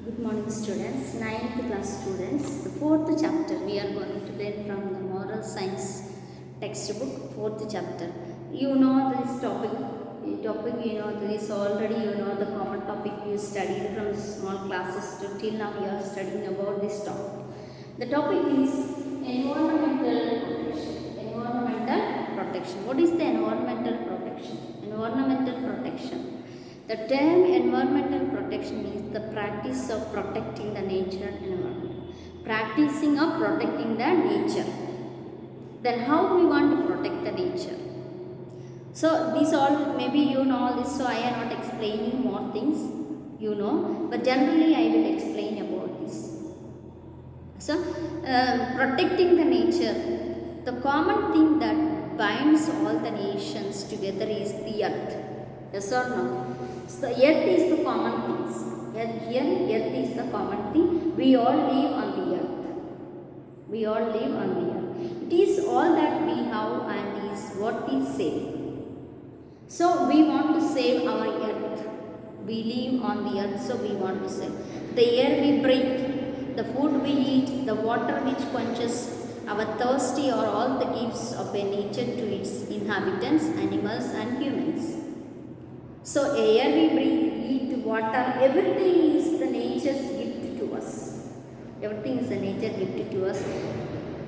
Good morning students, ninth class students. The fourth chapter we are going to learn from the moral science textbook, fourth chapter. You know this topic you know this already, you know the common topic you studied from small classes to till now you are studying about this topic. The topic is environmental protection. Environmental protection. What is the environmental protection? Environmental protection. The term environmental protection is the practice of protecting the nature and environment. Practicing of protecting the nature. Then how we want to protect the nature? So these all maybe you know all this, so I am not explaining more things, you know, but generally I will explain about this. So protecting the nature, the common thing that binds all the nations together is the earth. Yes or no? So the earth is the common things. Here earth is the common thing. We all live on the earth. We all live on the earth. It is all that we have and is what we save. So we want to save our earth. We live on the earth, so we want to save. The air we breathe, the food we eat, the water which quenches our thirsty are all the gifts of a nature to its inhabitants, animals and humans. So air we breathe, eat, water, everything is the nature's gift to us. Everything is a nature gift to us,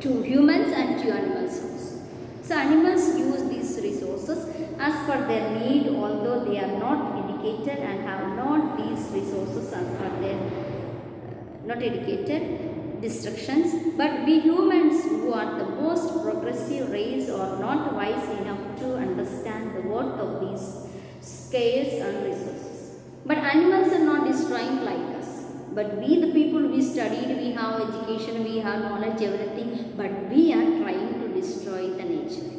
to humans and to animals also. So animals use these resources as per their need, although they are not educated and have not these resources as per their not educated destructions. But we humans who are the most progressive race are not wise enough to understand the worth of these scarce and resources. But animals are not destroying like us. But we the people, we studied, we have education, we have knowledge, everything, but we are trying to destroy the nature.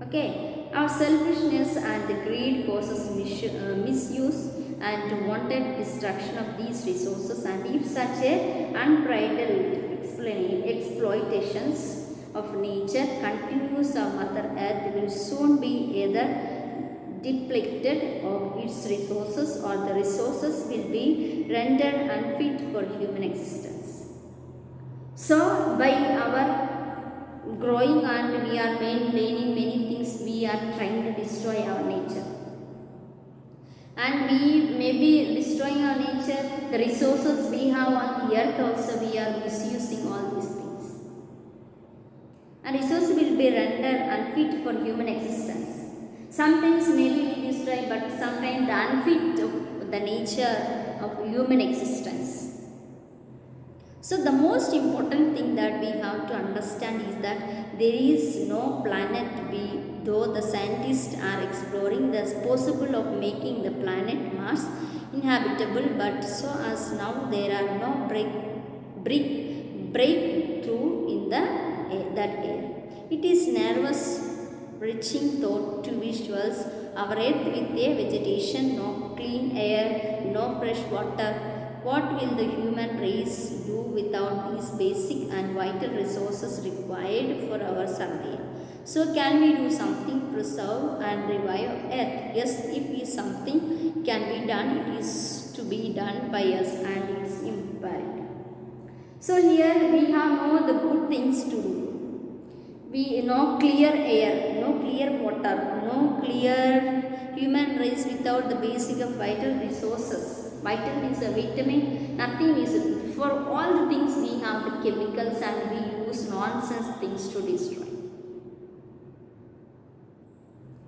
Okay, our selfishness and greed causes misuse and wanted destruction of these resources, and if such a unbridled exploitations of nature continues, our mother earth will soon be either depleted of its resources or the resources will be rendered unfit for human existence. So by our growing and we are maintaining many things, we are trying to destroy our nature. And we may be destroying our nature, the resources we have on the earth also we are misusing all these things. And resources will be rendered unfit for human existence. Sometimes maybe we destroy, but sometimes the unfit of the nature of human existence. So the most important thing that we have to understand is that there is no planet B, though the scientists are exploring the possible of making the planet Mars inhabitable, but so as now there are no breakthrough in that air. It is nervous reaching thought to visuals our earth with a vegetation, no clean air, no fresh water. What will the human race do without these basic and vital resources required for our survival? So can we do something to preserve and revive earth? Yes, if something can be done, it is to be done by us and it's imperative. So here we have no the good things to do. We no clear air, no clear water, no clear human race without the basic of vital resources. Vital is a vitamin, nothing is for all the things we have the chemicals and we use nonsense things to destroy.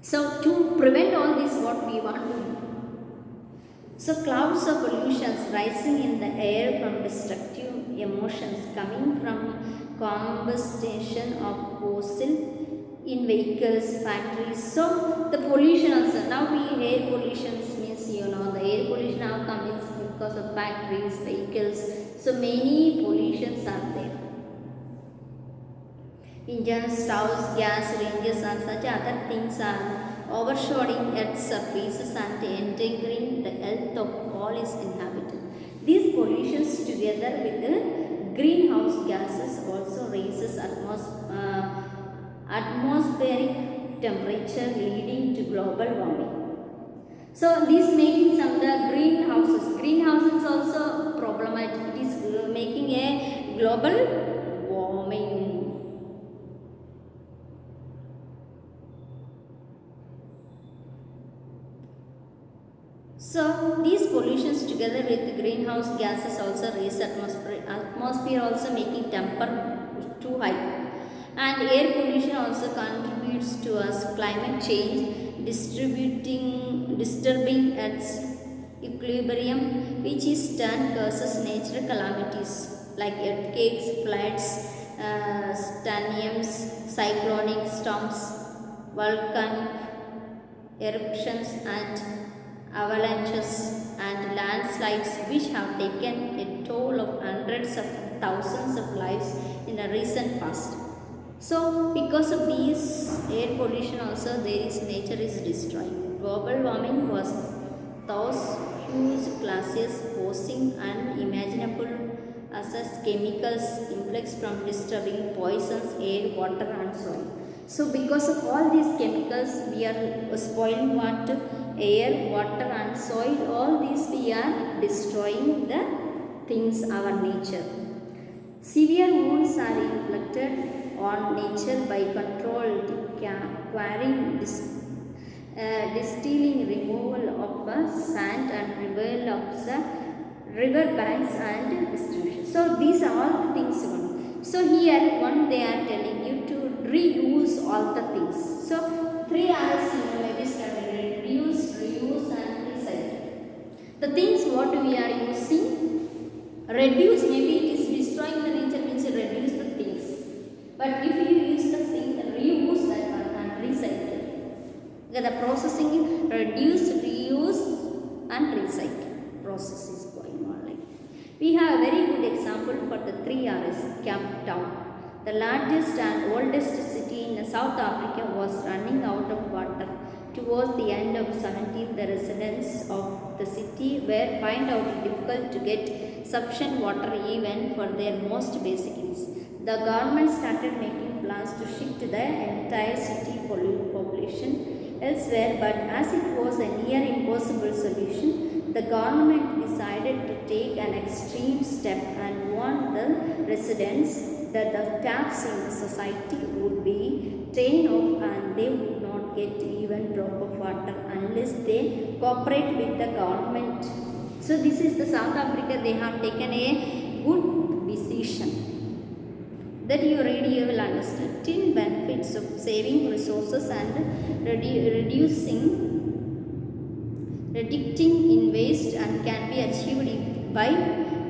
So to prevent all this, what we want to do? So clouds of pollutions rising in the air from destructive emotions coming from combustion of fossil in vehicles, factories. So the pollution also, now we air pollution means you know the air pollution now comes because of factories, vehicles. So many pollutions are there. Engines, stoves, gas ranges and such other things are overshadowing Earth's surfaces and endangering the health of all its inhabitants. These pollutions together with the greenhouse gases also raises atmospheric temperature leading to global warming. So this making some the greenhouses. Greenhouses also problematic. It is making a global warming. So these pollutions together with the greenhouse gases also raise atmosphere also making temperature too high, and air pollution also contributes to us climate change, disturbing its equilibrium, which is turn causes natural calamities like earthquakes, floods, storms, cyclonic storms, volcanic eruptions, and avalanches and landslides, which have taken a toll of hundreds of thousands of lives in the recent past. So because of these air pollution also there is nature is destroying. Global warming was those huge glaciers posing unimaginable as chemicals influx from disturbing poisons air, water and soil. So because of all these chemicals we are spoiling what? Air, water and soil. All these we are destroying the things, our nature. Severe wounds are inflicted on nature by controlled quarrying, distilling, removal of sand and removal of the river banks and distribution. So these are all the things. So here one they are telling you to reuse all the things. So 3 R's maybe studied: reduce, reuse and recycle. The things what we are using, reduce, maybe it is destroying the nature means reduce the things. But if you use the thing, reuse that one and recycle. The processing reduce, reuse and recycle process is going on. Like we have a very good example for the 3 R's. Cape Town, the largest and oldest city in South Africa, was running out of water. Towards the end of 17th, the residents of the city were find out difficult to get sufficient water even for their most basic needs. The government started making plans to shift the entire city population elsewhere, but as it was a near impossible solution, the government decided to take an extreme step and warned the residents that the taps in the society would be turned off and they would not get even drop of water unless they cooperate with the government. So this is the South Africa, they have taken a good decision. That you read, you will understand 10 benefits of saving resources and reducing in waste, and can be achieved by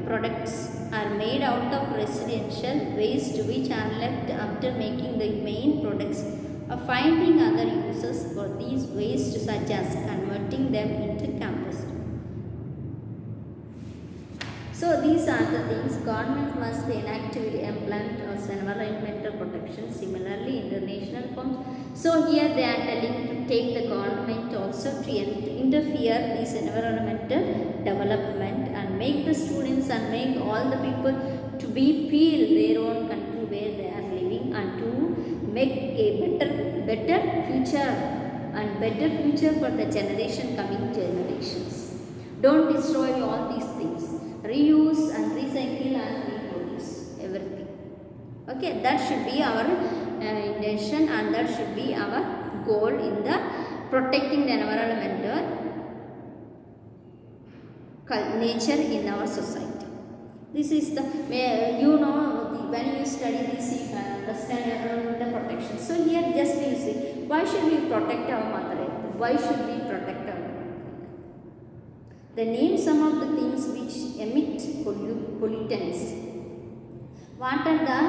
products are made out of residential waste which are left after making the main products, or finding other uses for these waste such as converting them into compost. So these are the things government must inactively implement as environmental protection, similarly international forms. So here they are telling to take the government also to interfere this environmental development and make the students and make all the people to be feel their own country where they are living, and to make a better future and better future for the coming generations. Don't destroy all these things. Reuse and recycle and reproduce everything. Okay, that should be our intention, and that should be our goal in the protecting the environmental nature in our society. This is the when you study this you can understand about the protection. So here just we see why should we protect our mother earth? Why should we protect our the name some of the things which emit pollutants. What are the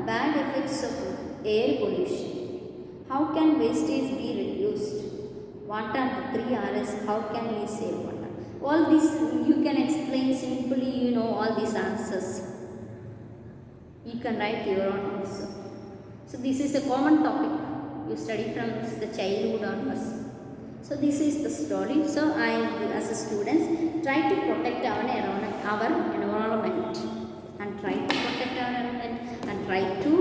bad effects of air pollution? How can wastage be reduced? What are the 3 R's? How can we save water? All this you can explain simply, all these answers. You can write your own answer. So this is a common topic you study from the childhood onwards. So this is the story. So I, as a student, try to protect our environment, and try to protect our environment, and try to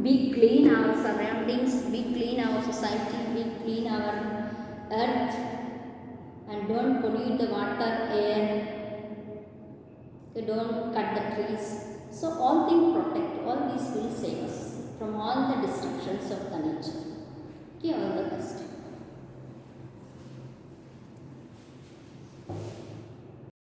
be clean our surroundings, be clean our society, be clean our earth, and don't pollute the water, air, okay, don't cut the trees. So all things protect, all these will save us.